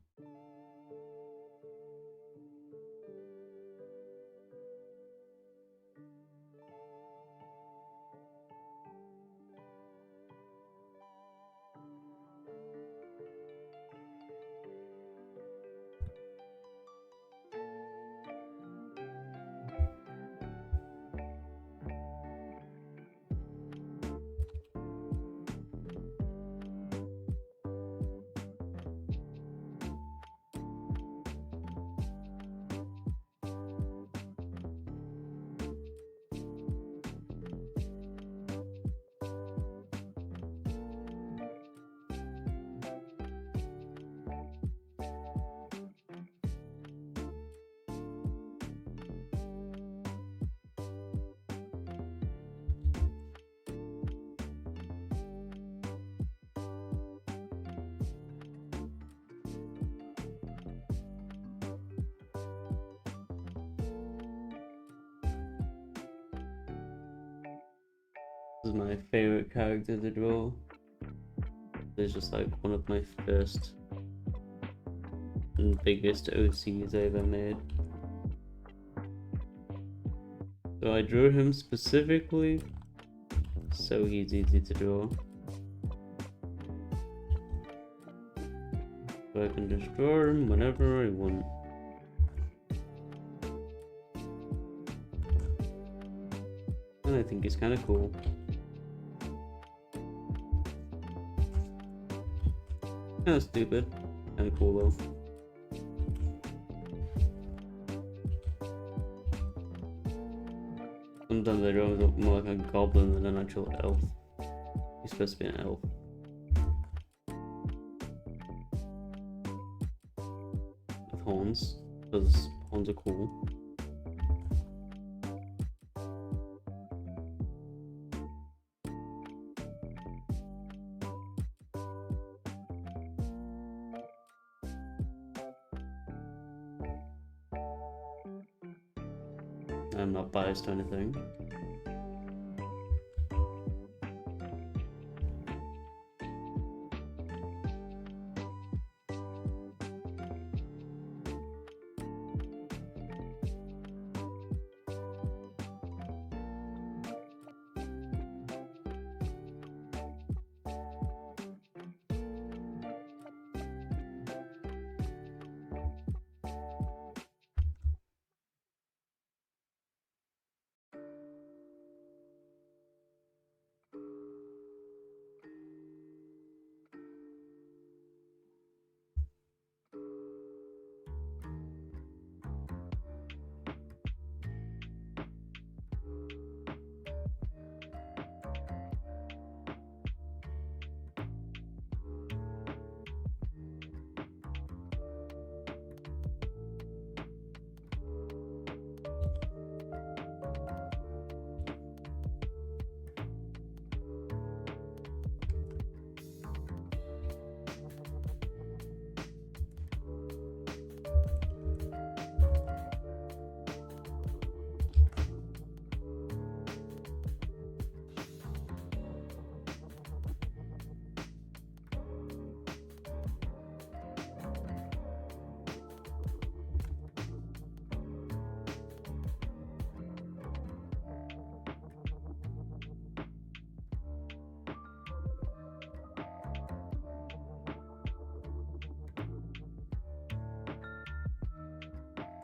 Speaker 1: This is my favorite character to draw. It's just like one of my first and biggest OCs I ever made. So I drew him specifically. So he's easy to draw. So I can just draw him whenever I want. And I think he's kind of cool. Kind of stupid. Kind of cool though. Sometimes I draw him more like a goblin than an actual elf. He's supposed to be an elf. With horns, because horns are cool. I'm not biased or anything.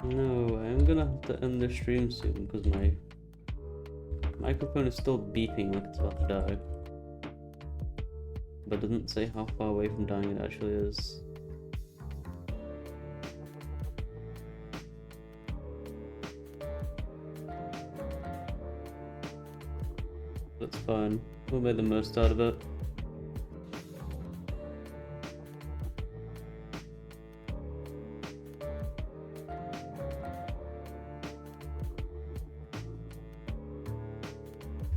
Speaker 1: No, I am gonna have to end the stream soon because my microphone is still beeping like it's about to die. But it doesn't say how far away from dying it actually is. That's fine. We'll make the most out of it.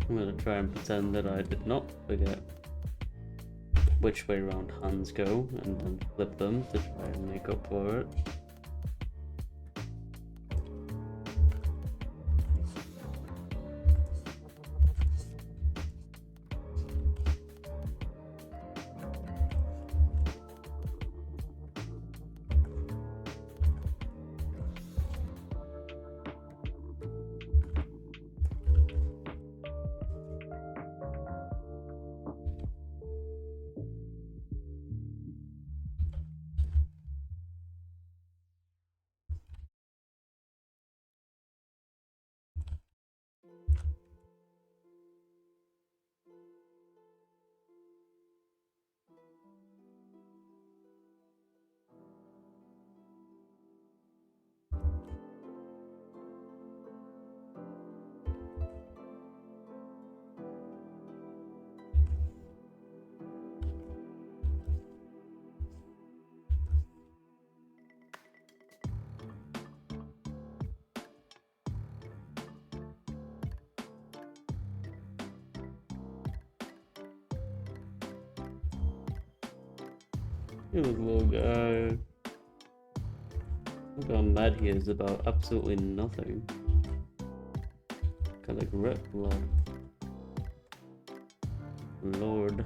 Speaker 1: I'm gonna try and pretend that I did not forget which way around hands go, and then flip them to try and make up for it. You little guy. Look how mad he is about absolutely nothing. Kind of red blood. Lord.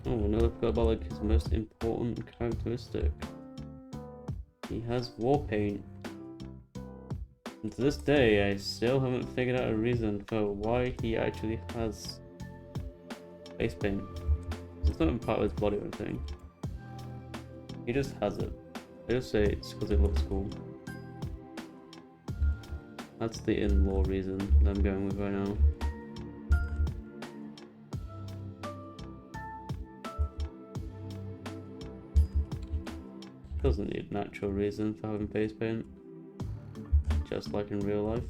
Speaker 1: Oh, no, I forgot about like his most important characteristic. He has war paint. And to this day, I still haven't figured out a reason for why he actually has face paint. It's not even part of his body or anything. He just has it. I just say it's because it looks cool. That's the in-law reason that I'm going with right now. Doesn't need an actual reason for having face paint. Just like in real life.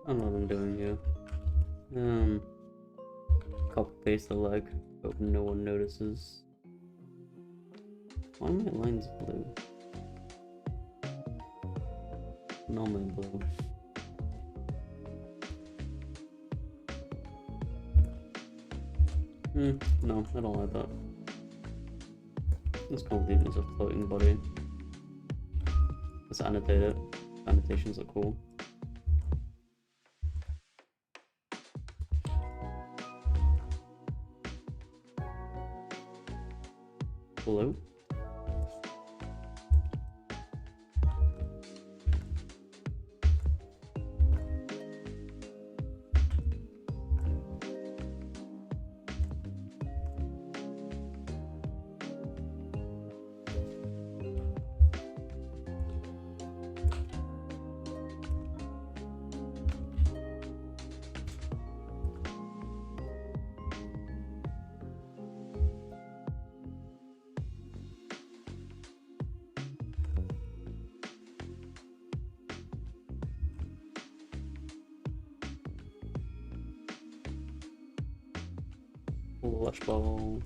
Speaker 1: I don't know what I'm doing here. Copy paste the leg, hope no one notices. Why are my lines blue? Normally blue. No, I don't like that. Let's call it as a floating body. Let's annotate it. Annotations are cool. Blue. Flash ball.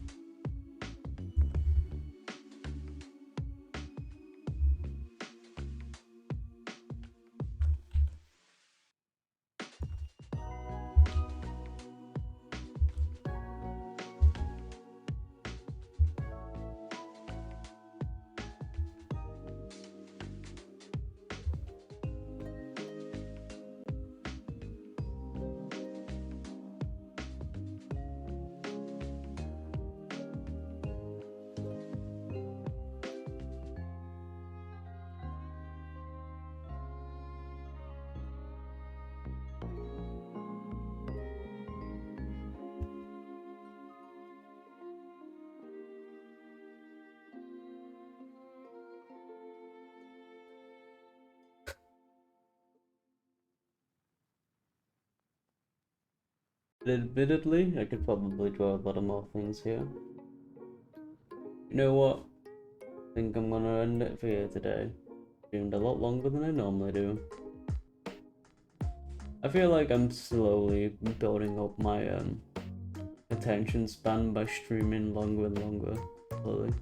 Speaker 1: Admittedly, I could probably draw a lot of more things here. You know what? I think I'm gonna end it for here today. Streamed a lot longer than I normally do. I feel like I'm slowly building up my attention span by streaming longer and longer. Slowly.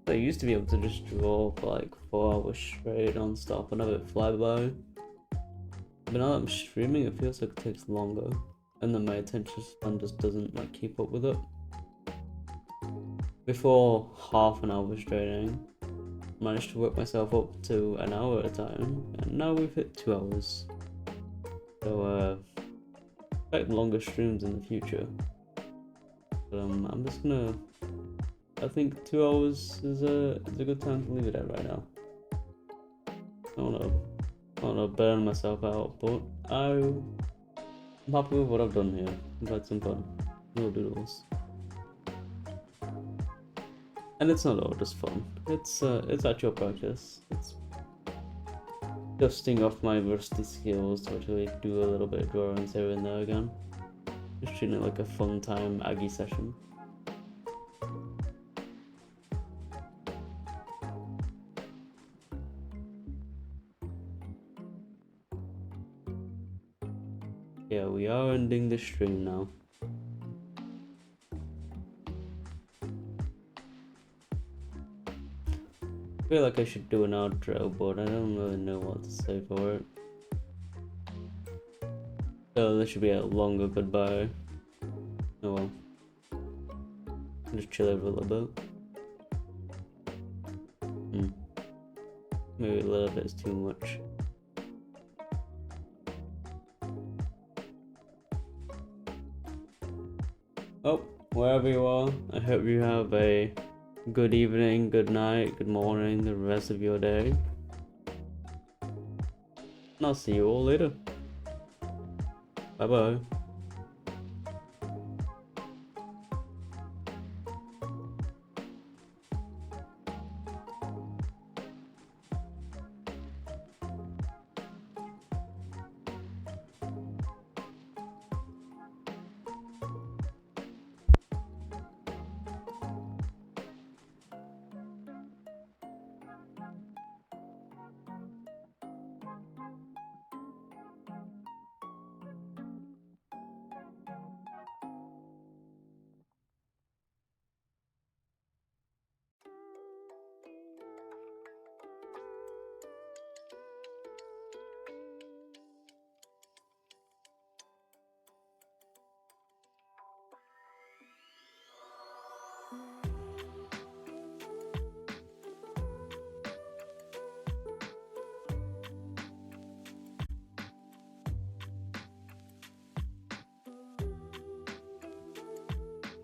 Speaker 1: I used to be able to just draw for like 4 hours straight non-stop and have it fly by. But now that I'm streaming, it feels like it takes longer, and then my attention span just doesn't like keep up with it. Before, half an hour was draining. Managed to work myself up to an hour at a time, and now we've hit 2 hours. So expect longer streams in the future. But I'm just gonna. I think 2 hours is a good time to leave it at right now. I don't know, burn myself out, but I'm happy with what I've done here. I've had some fun. No doodles. And it's not all just fun. It's actual practice. It's dusting off my rusty skills to actually do a little bit of drawings here and there again. Just treating it like a fun time Aggie session. Yeah, we are ending the stream now. I feel like I should do an outro, but I don't really know what to say for it. So this should be a longer goodbye. Oh well. Just chill over a little bit. Maybe a little bit is too much. Oh, wherever you are, I hope you have a good evening, good night, good morning, the rest of your day. And I'll see you all later. Bye bye.